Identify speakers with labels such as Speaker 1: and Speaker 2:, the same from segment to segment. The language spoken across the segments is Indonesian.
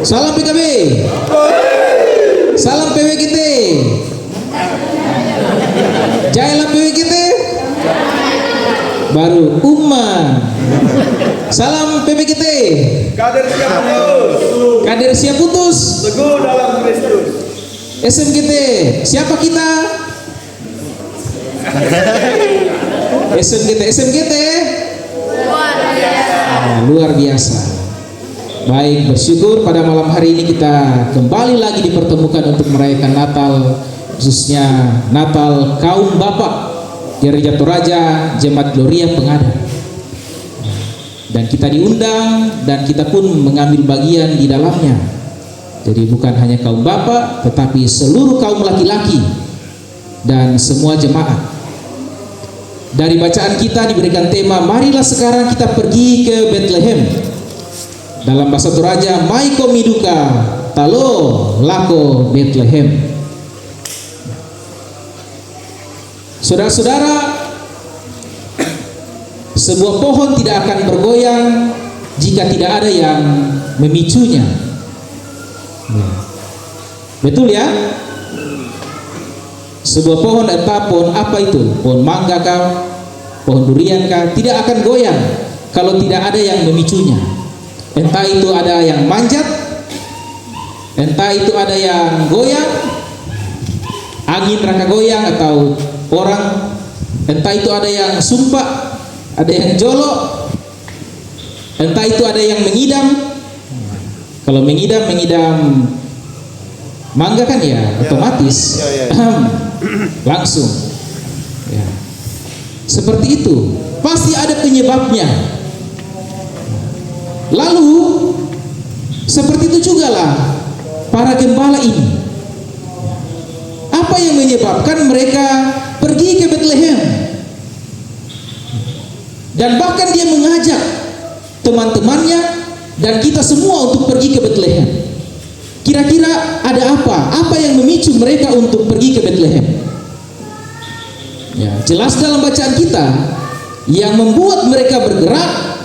Speaker 1: Salam PKB. Salam PWKT. Jailah PWKT. Baru Umma. Salam PPKT.
Speaker 2: Kader siap putus.
Speaker 1: Kader siap putus.
Speaker 2: Teguh dalam Kristus.
Speaker 1: SMGT. Siapa kita? SMGT. Luar biasa. Baik, bersyukur pada malam hari ini kita kembali lagi dipertemukan untuk merayakan Natal, khususnya Natal kaum Bapak Gereja Toraja Jemaat Gloria Pengadar. Dan kita diundang dan kita pun mengambil bagian di dalamnya. Jadi bukan hanya kaum bapak, tetapi seluruh kaum laki-laki dan semua jemaat. Dari bacaan kita diberikan tema, marilah sekarang kita pergi ke Bethlehem. Dalam bahasa Toraja, Mai komiduka talo lako Bethlehem. Saudara-saudara, sebuah pohon tidak akan bergoyang jika tidak ada yang memicunya. Betul ya? Sebuah pohon, entah pohon apa itu, pohon mangga kah, pohon durian kah, tidak akan goyang kalau tidak ada yang memicunya. Entah itu ada yang manjat, entah itu ada yang goyang, angin rangka goyang atau orang, entah itu ada yang sumpah, ada yang jolok, entah itu ada yang mengidam. Kalau mengidam mangga kan ya otomatis langsung ya. Seperti itu, pasti ada penyebabnya. Lalu seperti itu juga lah para gembala ini. Apa yang menyebabkan mereka pergi ke Bethlehem? Dan bahkan dia mengajak teman-temannya dan kita semua untuk pergi ke Bethlehem. Kira-kira ada apa? Apa yang memicu mereka untuk pergi ke Bethlehem? Ya, jelas dalam bacaan kita, yang membuat mereka bergerak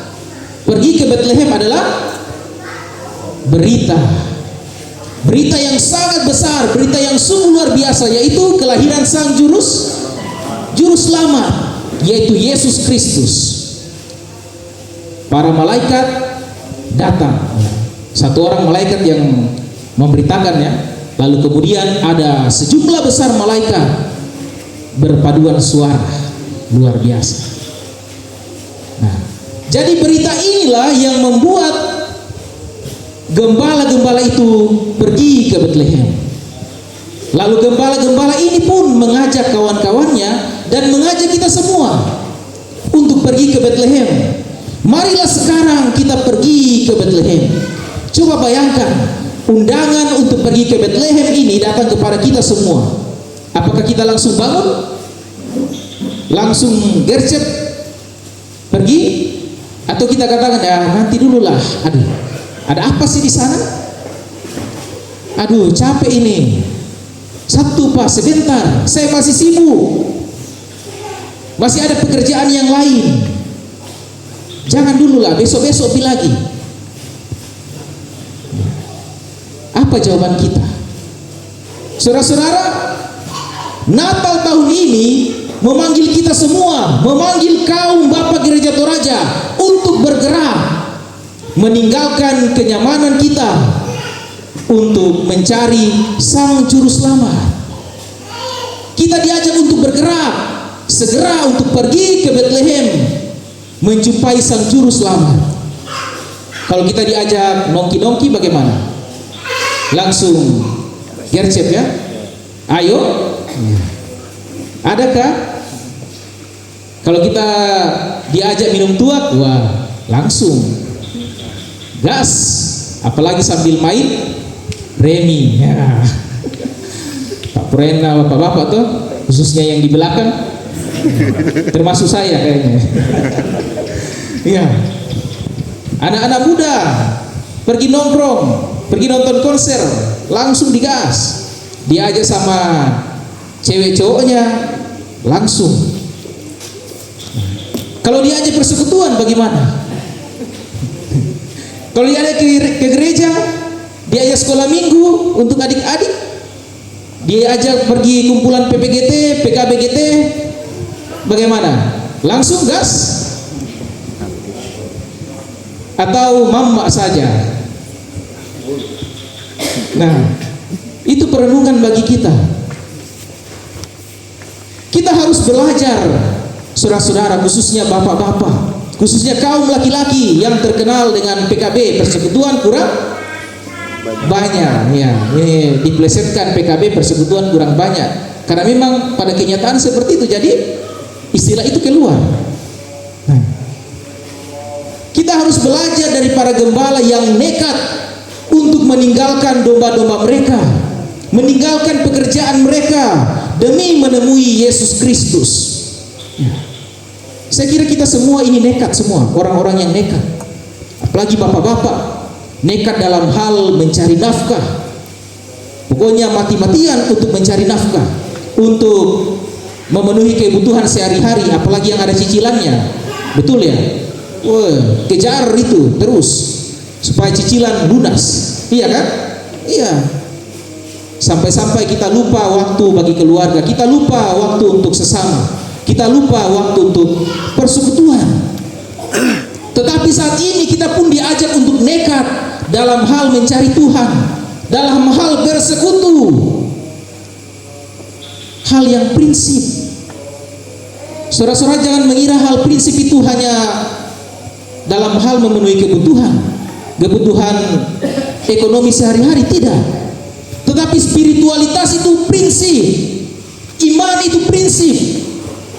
Speaker 1: pergi ke Bethlehem adalah berita yang sangat besar, berita yang sungguh luar biasa, yaitu kelahiran sang juru selamat, yaitu Yesus Kristus. Para malaikat datang, satu orang malaikat yang memberitakannya, lalu kemudian ada sejumlah besar malaikat berpaduan suara luar biasa. Nah, jadi berita inilah yang membuat gembala-gembala itu pergi ke Bethlehem. Lalu gembala-gembala ini pun mengajak kawan-kawannya dan mengajak kita semua untuk pergi ke Bethlehem. Marilah sekarang kita pergi ke Bethlehem. Coba bayangkan, undangan untuk pergi ke Bethlehem ini datang kepada kita semua. Apakah kita langsung bangun? Langsung gercep pergi? Atau kita katakan, ya nanti dulu lah. Aduh, ada apa sih di sana? Aduh, capek ini. Sabtu Pak, sebentar, saya masih sibuk. Masih ada pekerjaan yang lain. Jangan dulu lah, besok-besok lagi. Apa jawaban kita? Saudara-saudara, Natal tahun ini memanggil kita semua, memanggil kaum Bapak Gereja Toraja untuk bergerak, meninggalkan kenyamanan kita untuk mencari Sang Juru Selamat. Kita diajak untuk bergerak, segera untuk pergi ke Bethlehem, menjumpai Sang Juru Selamat. Kalau kita diajak nongki-nongki bagaimana? Langsung gercep ya? Ayo. Adakah? Kalau kita diajak minum tuak, wah langsung gas. Apalagi sambil main remi ya. Pak Purena, bapak-bapak tuh, khususnya yang di belakang, termasuk saya kayaknya. Iya. Anak-anak muda pergi nongkrong, pergi nonton konser, langsung digas. Diajak sama cewek cowoknya, langsung. Kalau diajak persekutuan bagaimana? Kalau diajak ke gereja, Dia ajak sekolah minggu untuk adik-adik. Dia ajak pergi kumpulan PPGT, PKBGT. Bagaimana? Langsung gas? Atau mama saja? Nah, itu perenungan bagi kita. Kita harus belajar, saudara-saudara, khususnya bapak-bapak, khususnya kaum laki-laki yang terkenal dengan PKB, persekutuan kurang banyak. Ya, ini diplesetkan PKB, persekutuan kurang banyak. Karena memang pada kenyataan seperti itu, jadi istilah itu keluar. Nah, kita harus belajar dari para gembala yang nekat untuk meninggalkan domba-domba mereka, meninggalkan pekerjaan mereka demi menemui Yesus Kristus. Saya kira kita semua ini nekat, semua orang-orang yang nekat, apalagi bapak-bapak, nekat dalam hal mencari nafkah. Pokoknya mati-matian untuk mencari nafkah, untuk memenuhi kebutuhan sehari-hari, apalagi yang ada cicilannya. Betul ya? Wah, kejar itu terus supaya cicilan lunas. Iya kan? Iya. Sampai-sampai kita lupa waktu bagi keluarga, kita lupa waktu untuk sesama, kita lupa waktu untuk persekutuan. Tetapi saat ini kita pun diajak untuk nekat dalam hal mencari Tuhan, dalam hal bersekutu, hal yang prinsip. Saudara-saudara, jangan mengira hal prinsip itu hanya dalam hal memenuhi kebutuhan ekonomi sehari-hari, tidak. Tetapi spiritualitas itu prinsip, iman itu prinsip.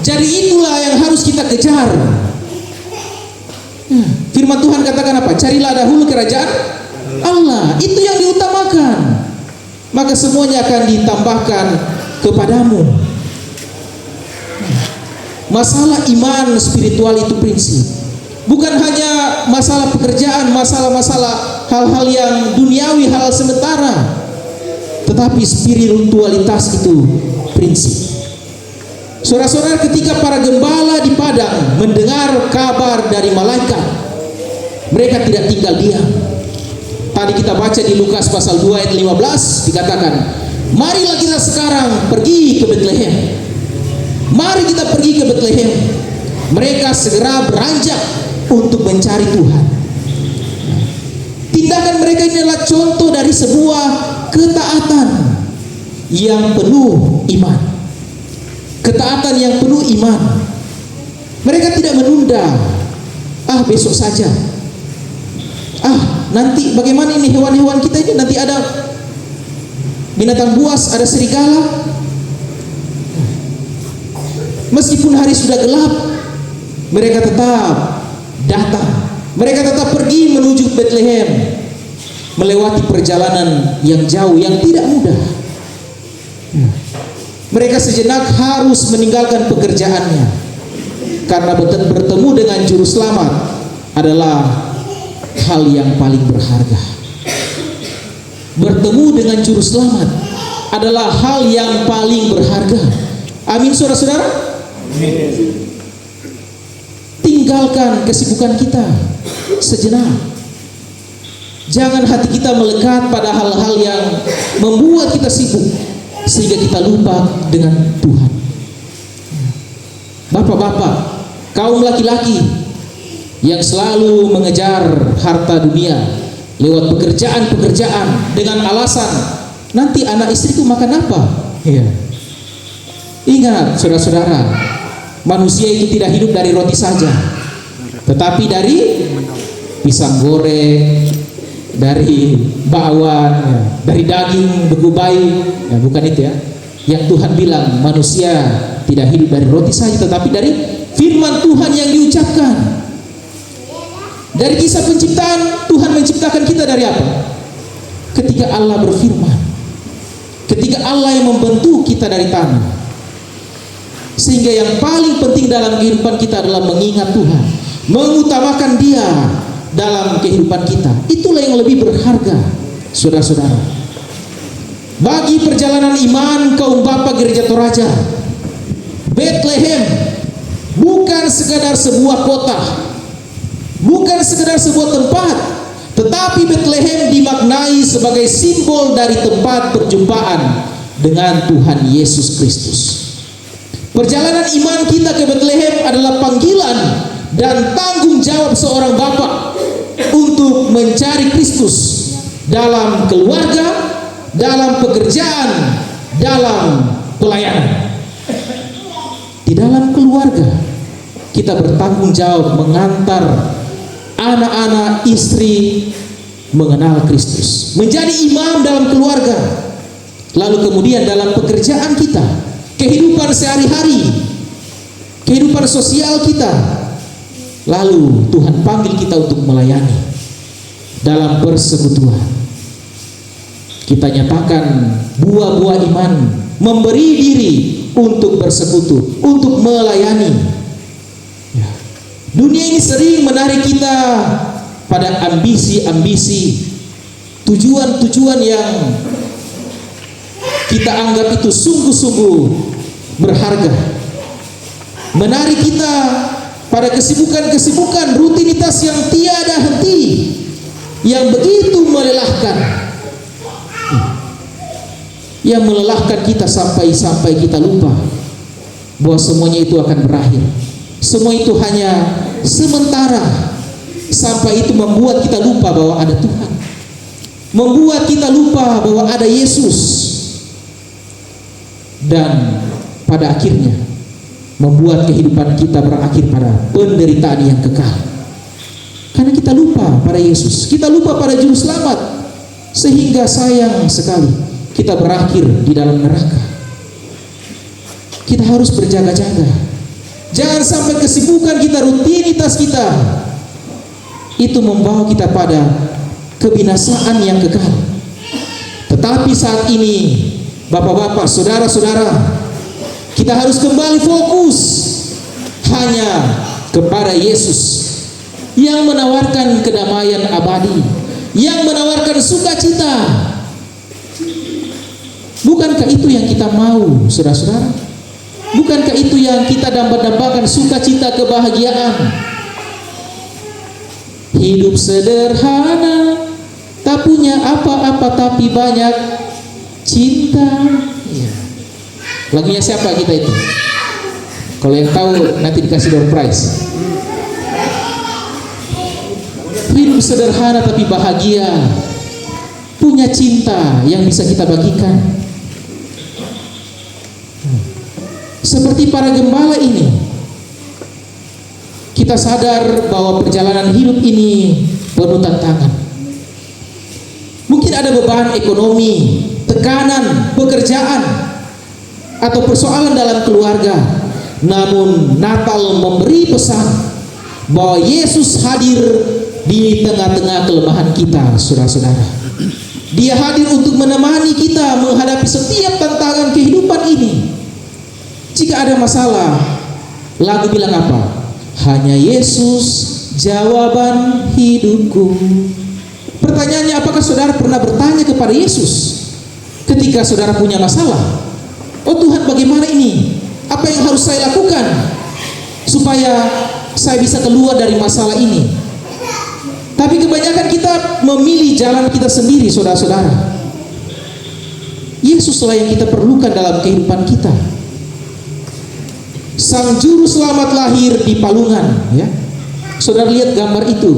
Speaker 1: Jadi itulah yang harus kita kejar. Firman Tuhan katakan apa? Carilah dahulu kerajaan Allah, itu yang diutamakan, maka semuanya akan ditambahkan kepadamu. Masalah iman spiritual itu prinsip, bukan hanya masalah pekerjaan, masalah-masalah hal-hal yang duniawi, hal sementara. Tetapi spiritualitas itu prinsip. Saudara-saudara, ketika para gembala di padang mendengar kabar dari malaikat, mereka tidak tinggal diam. Tadi kita baca di Lukas pasal 2 ayat 15 dikatakan, marilah kita sekarang pergi ke Betlehem. Mari kita pergi ke Betlehem. Mereka segera beranjak untuk mencari Tuhan. Tindakan mereka ini adalah contoh dari sebuah ketaatan yang penuh iman. Ketaatan yang penuh iman. Mereka tidak menunda. Besok saja. Nanti bagaimana ini hewan-hewan kita ini, nanti ada binatang buas, ada serigala. Meskipun hari sudah gelap, mereka tetap datang. Mereka tetap pergi menuju Betlehem, melewati perjalanan yang jauh, yang tidak mudah. Mereka sejenak harus meninggalkan pekerjaannya, karena bertemu dengan Juru Selamat adalah hal yang paling berharga. Bertemu dengan Juru Selamat adalah hal yang paling berharga. Amin, saudara-saudara. Tinggalkan kesibukan kita sejenak. Jangan hati kita melekat pada hal-hal yang membuat kita sibuk sehingga kita lupa dengan Tuhan. Bapak-bapak, kaum laki-laki yang selalu mengejar harta dunia lewat pekerjaan-pekerjaan dengan alasan nanti anak istriku makan apa? Ingat, saudara-saudara, manusia itu tidak hidup dari roti saja, tetapi dari pisang goreng, dari bakwan, dari daging beku bayi. Bukan itu ya. Yang Tuhan bilang manusia tidak hidup dari roti saja, tetapi dari firman Tuhan yang diucapkan. Dari kisah penciptaan, Tuhan menciptakan kita dari apa? Ketika Allah berfirman, ketika Allah yang membentuk kita dari tanah. Sehingga yang paling penting dalam kehidupan kita adalah mengingat Tuhan, mengutamakan Dia dalam kehidupan kita. Itulah yang lebih berharga, saudara-saudara. Bagi perjalanan iman kaum Bapa Gereja Toraja, Betlehem bukan sekadar sebuah kota, bukan sekadar sebuah tempat, Tetapi Betlehem dimaknai sebagai simbol dari tempat perjumpaan dengan Tuhan Yesus Kristus. Perjalanan iman kita ke Betlehem adalah panggilan dan tanggung jawab seorang bapa untuk mencari Kristus dalam keluarga, dalam pekerjaan, dalam pelayanan. Di dalam keluarga kita bertanggung jawab mengantar anak-anak, istri mengenal Kristus, menjadi imam dalam keluarga. Lalu kemudian dalam pekerjaan kita, kehidupan sehari-hari, kehidupan sosial kita, lalu Tuhan panggil kita untuk melayani dalam persekutuan. Kita nyatakan buah-buah iman, memberi diri untuk bersekutu, untuk melayani. Ya. Dunia ini sering menarik kita pada ambisi-ambisi, tujuan-tujuan yang kita anggap itu sungguh-sungguh berharga. Menarik kita pada kesibukan-kesibukan, rutinitas yang tiada henti, yang begitu melelahkan, yang melelahkan kita sampai kita lupa bahwa semuanya itu akan berakhir. Semua itu hanya sementara, sampai itu membuat kita lupa bahwa ada Tuhan, membuat kita lupa bahwa ada Yesus, dan pada akhirnya membuat kehidupan kita berakhir pada penderitaan yang kekal. Karena kita lupa pada Yesus, kita lupa pada Juru Selamat, sehingga sayang sekali kita berakhir di dalam neraka. Kita harus berjaga-jaga. Jangan sampai kesibukan kita, rutinitas kita itu membawa kita pada kebinasaan yang kekal. Tetapi saat ini, bapak-bapak, saudara-saudara, kita harus kembali fokus hanya kepada Yesus yang menawarkan kedamaian abadi, yang menawarkan sukacita. Bukankah itu yang kita mau, saudara-saudara? Bukankah itu yang kita dambakan, sukacita, kebahagiaan? Hidup sederhana, tak punya apa-apa tapi banyak cinta. Ya. Lagunya siapa kita itu? Kalau yang tahu nanti dikasih door prize. Hidup sederhana tapi bahagia, punya cinta yang bisa kita bagikan. Seperti para gembala ini, kita sadar bahwa perjalanan hidup ini penuh tantangan. Mungkin ada beban ekonomi, tekanan, pekerjaan, atau persoalan dalam keluarga. Namun Natal memberi pesan bahwa Yesus hadir di tengah-tengah kelemahan kita, saudara-saudara. Dia hadir untuk menemani kita menghadapi setiap tantangan kehidupan ini. Jika ada masalah, lagu bilang apa? Hanya Yesus jawaban hidupku. Pertanyaannya, apakah saudara pernah bertanya kepada Yesus ketika saudara punya masalah? Oh Tuhan, bagaimana ini? Apa yang harus saya lakukan supaya saya bisa keluar dari masalah ini? Tapi kebanyakan kita memilih jalan kita sendiri, saudara-saudara. Yesuslah yang kita perlukan dalam kehidupan kita. Sang Juru Selamat lahir di palungan, ya. Saudara lihat gambar itu.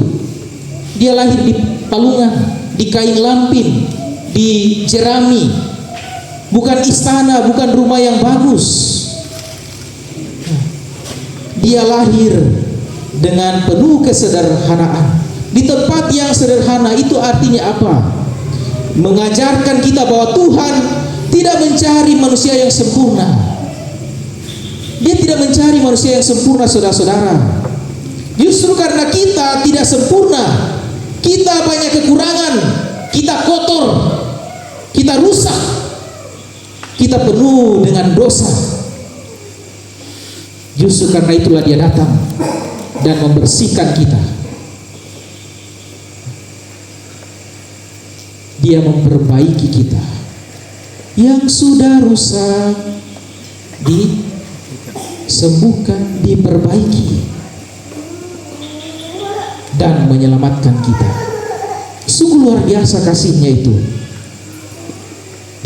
Speaker 1: Dia lahir di palungan, di kain lampin, di jerami. Bukan istana, bukan rumah yang bagus. Dia lahir dengan penuh kesederhanaan. Di tempat yang sederhana. Itu artinya apa? Mengajarkan kita bahwa Tuhan tidak mencari manusia yang sempurna. Dia tidak mencari manusia yang sempurna, saudara-saudara. Justru karena kita tidak sempurna, kita banyak kekurangan, kita kotor, kita rusak, kita penuh dengan dosa. Justru karena itulah Dia datang dan membersihkan kita. Dia memperbaiki kita yang sudah rusak, disembuhkan, diperbaiki, dan menyelamatkan kita. Sungguh luar biasa kasihnya itu.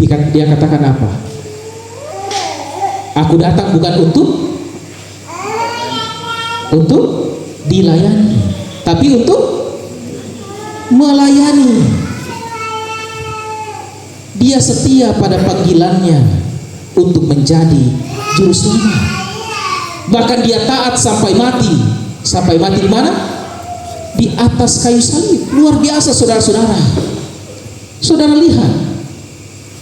Speaker 1: Dia katakan apa? Aku datang bukan untuk dilayani, tapi untuk melayani. Dia setia pada panggilannya untuk menjadi juru selamat. Bahkan dia taat sampai mati. Sampai mati di mana? Di atas kayu salib. Luar biasa, saudara-saudara. Saudara lihat,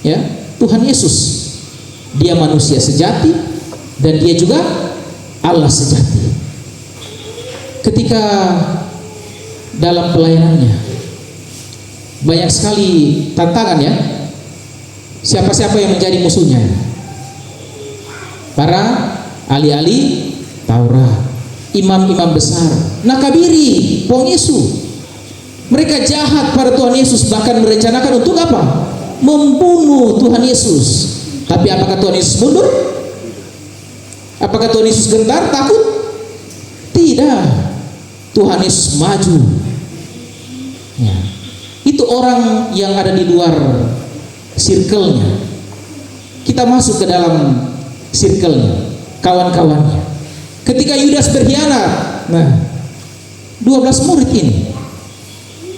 Speaker 1: ya, Tuhan Yesus, dia manusia sejati dan dia juga Allah sejati. Ketika dalam pelayanannya banyak sekali tantangan, ya. Siapa-siapa yang menjadi musuhnya? Para ahli-ahli Taurat, imam-imam besar, nakabiri Tuhan Yesus. Mereka jahat pada Tuhan Yesus, bahkan merencanakan untuk apa? Membunuh Tuhan Yesus. Tapi apakah Tuhan Yesus mundur? Apakah Tuhan Yesus gentar, takut? Tidak. Tuhan Yesus maju. Ya. Itu orang yang ada di luar circle-nya. Kita masuk ke dalam circle-nya, kawan-kawannya. Ketika Yudas berkhianat, nah, 12 murid ini,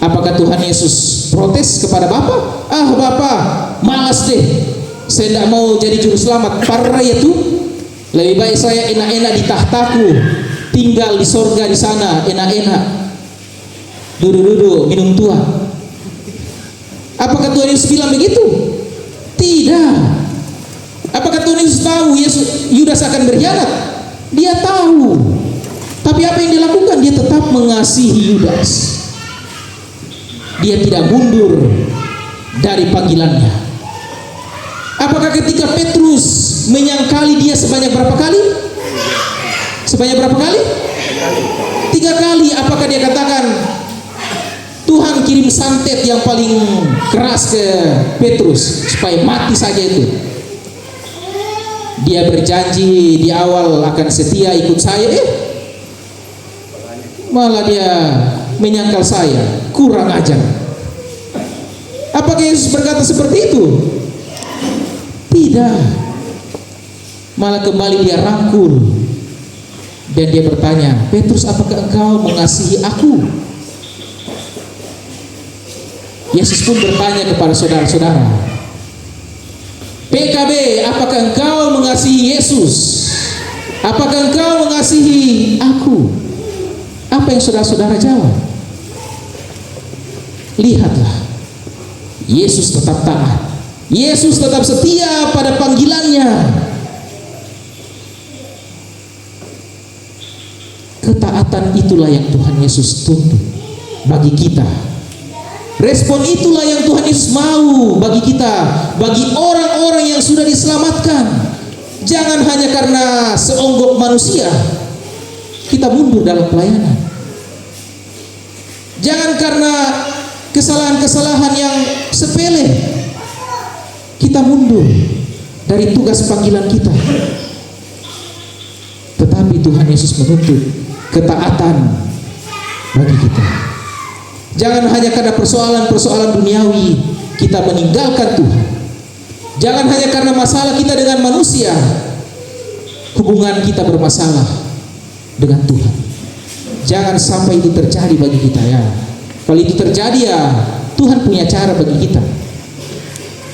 Speaker 1: apakah Tuhan Yesus protes kepada Bapa? Bapa, malas deh, saya tidak mau jadi juru selamat. Parah itu, lebih baik saya enak-enak di tahtaku, tinggal di sorga di sana, enak-enak, duduk-duduk minum tua. Apakah Tuhan Yesus bilang begitu? Tidak. Apakah Tuhan Yesus tahu Yudas akan berkhianat? Dia tahu. Tapi apa yang dia lakukan? Dia tetap mengasihi Yudas. Dia tidak mundur dari panggilannya. Apakah ketika Petrus menyangkali dia sebanyak berapa kali? Sebanyak berapa kali? 3 kali. Apakah dia katakan, Tuhan kirim santet yang paling keras ke Petrus supaya mati saja itu? Dia berjanji di awal akan setia ikut saya, malah dia menyangkal saya, kurang ajar. Apakah Yesus berkata seperti itu? Tidak. Malah kembali dia rangkul dan dia bertanya, Petrus, apakah engkau mengasihi aku? Yesus pun bertanya kepada saudara-saudara, PKB, apakah engkau mengasihi Yesus? Apakah engkau mengasihi aku? Apa yang saudara-saudara jawab? Lihatlah, Yesus tetap taat. Yesus tetap setia pada panggilannya. Ketaatan itulah yang Tuhan Yesus tuntut bagi kita. Respon itulah yang Tuhan Yesus mau bagi kita, bagi orang-orang yang sudah diselamatkan. Jangan hanya karena seonggok manusia kita mundur dalam pelayanan. Jangan karena kesalahan-kesalahan yang sepele kita mundur dari tugas panggilan kita. Tetapi Tuhan Yesus menuntut ketaatan bagi kita. Jangan hanya karena persoalan-persoalan duniawi kita meninggalkan Tuhan. Jangan hanya karena masalah kita dengan manusia, hubungan kita bermasalah dengan Tuhan. Jangan sampai itu terjadi bagi kita, ya. Kalau itu terjadi, ya Tuhan punya cara bagi kita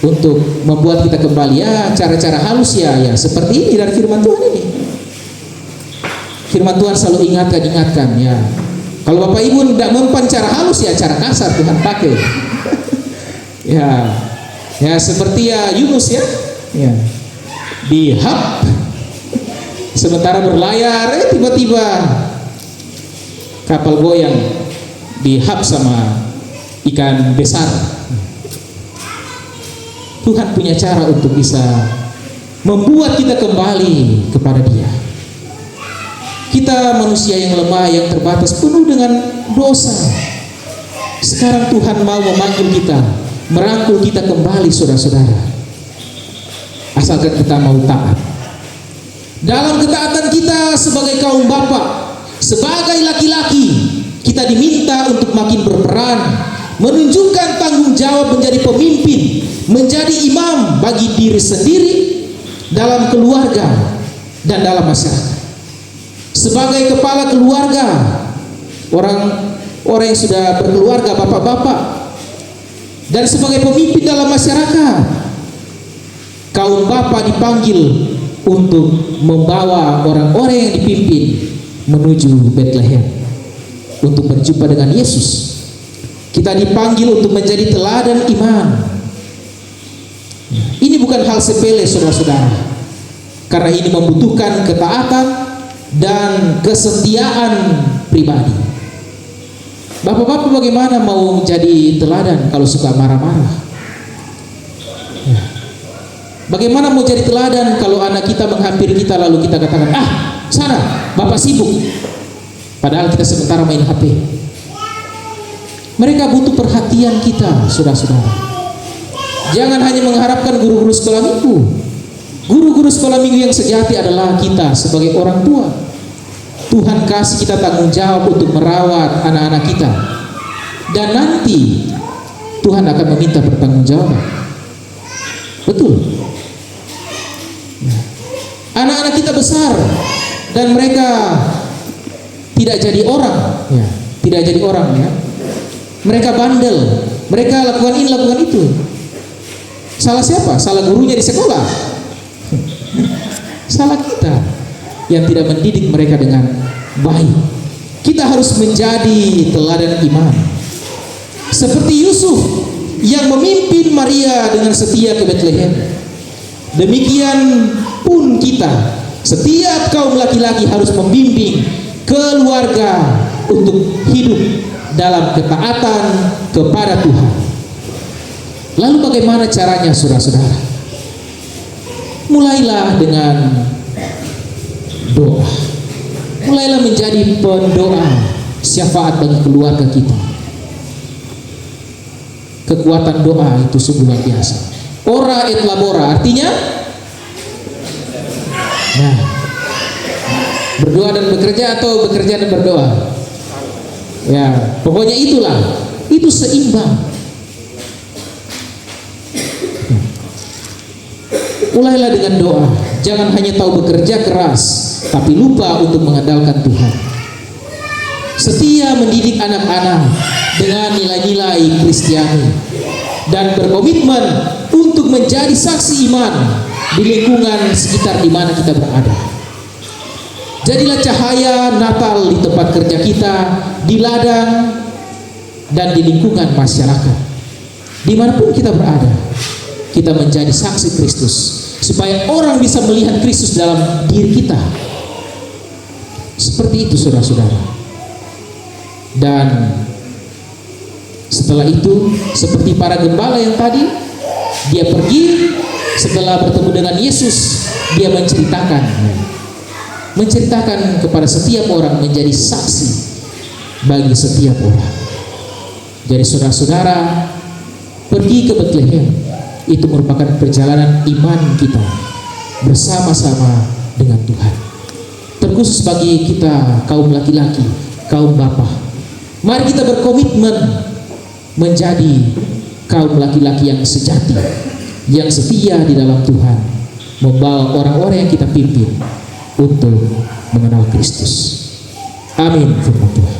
Speaker 1: untuk membuat kita kembali, ya, cara-cara halus, ya seperti ini dari firman Tuhan ini. Firman Tuhan selalu ingatkan, ya. Kalau Bapak Ibu tidak mempan cara halus, ya cara kasar Tuhan pakai. ya seperti ya Yunus, ya dihap, sementara berlayar, tiba-tiba kapal goyang, dihap sama ikan besar. Tuhan punya cara untuk bisa membuat kita kembali kepada Dia. Kita manusia yang lemah, yang terbatas, penuh dengan dosa. Sekarang Tuhan mau memanggil kita, merangkul kita kembali, saudara-saudara. Asalkan kita mau taat. Dalam ketaatan kita sebagai kaum bapa, sebagai laki-laki, kita diminta untuk makin berperan, menunjukkan tanggung jawab menjadi pemimpin, menjadi imam bagi diri sendiri, dalam keluarga dan dalam masyarakat. Sebagai kepala keluarga, orang yang sudah berkeluarga, bapak-bapak, dan sebagai pemimpin dalam masyarakat, kaum bapak dipanggil untuk membawa orang-orang yang dipimpin menuju Bethlehem untuk berjumpa dengan Yesus. Kita dipanggil untuk menjadi teladan iman. Ini bukan hal sepele, saudara-saudara, karena ini membutuhkan ketaatan dan kesetiaan pribadi. Bapak-bapak bagaimana mau jadi teladan kalau suka marah-marah? Bagaimana mau jadi teladan kalau anak kita menghampiri kita lalu kita katakan, sana, bapak sibuk, padahal kita sementara main HP. Mereka butuh perhatian kita, saudara-saudara. Jangan hanya mengharapkan guru-guru sekolah minggu. Guru-guru sekolah minggu yang sejati adalah kita sebagai orang tua. Tuhan kasih kita tanggung jawab untuk merawat anak-anak kita, dan nanti Tuhan akan meminta pertanggungjawaban. Betul. Anak-anak kita besar dan mereka tidak jadi orang, tidak jadi orang, ya. Mereka bandel, mereka lakukan ini, lakukan itu. Salah siapa? Salah gurunya di sekolah. Salah kita yang tidak mendidik mereka dengan baik. Kita harus menjadi teladan iman, seperti Yusuf yang memimpin Maria dengan setia ke Bethlehem. Demikian pun kita, setiap kaum laki-laki harus membimbing keluarga untuk hidup dalam ketaatan kepada Tuhan. Lalu bagaimana caranya, saudara-saudara? Mulailah dengan doa. Mulailah menjadi pendoa syafaat bagi keluarga kita. Kekuatan doa itu sungguh luar biasa. Ora et labora, artinya berdoa dan bekerja, atau bekerja dan berdoa. Ya, pokoknya itulah, itu seimbang. Mulailah dengan doa. Jangan hanya tahu bekerja keras, tapi lupa untuk mengandalkan Tuhan. Setia mendidik anak-anak dengan nilai-nilai Kristiani, dan berkomitmen untuk menjadi saksi iman di lingkungan sekitar di mana kita berada. Jadilah cahaya Natal di tempat kerja kita, di ladang, dan di lingkungan masyarakat. Dimanapun kita berada, kita menjadi saksi Kristus, supaya orang bisa melihat Kristus dalam diri kita. Seperti itu, saudara-saudara. Dan setelah itu, seperti para gembala yang tadi, dia pergi setelah bertemu dengan Yesus, dia menceritakan kepada setiap orang, menjadi saksi bagi setiap orang. Jadi saudara-saudara, pergi ke Bethlehem itu merupakan perjalanan iman kita bersama-sama dengan Tuhan. Terkhusus bagi kita kaum laki-laki, kaum bapak, mari kita berkomitmen menjadi kaum laki-laki yang sejati, yang setia di dalam Tuhan, membawa orang-orang yang kita pimpin untuk mengenal Kristus. Amin, firman Tuhan.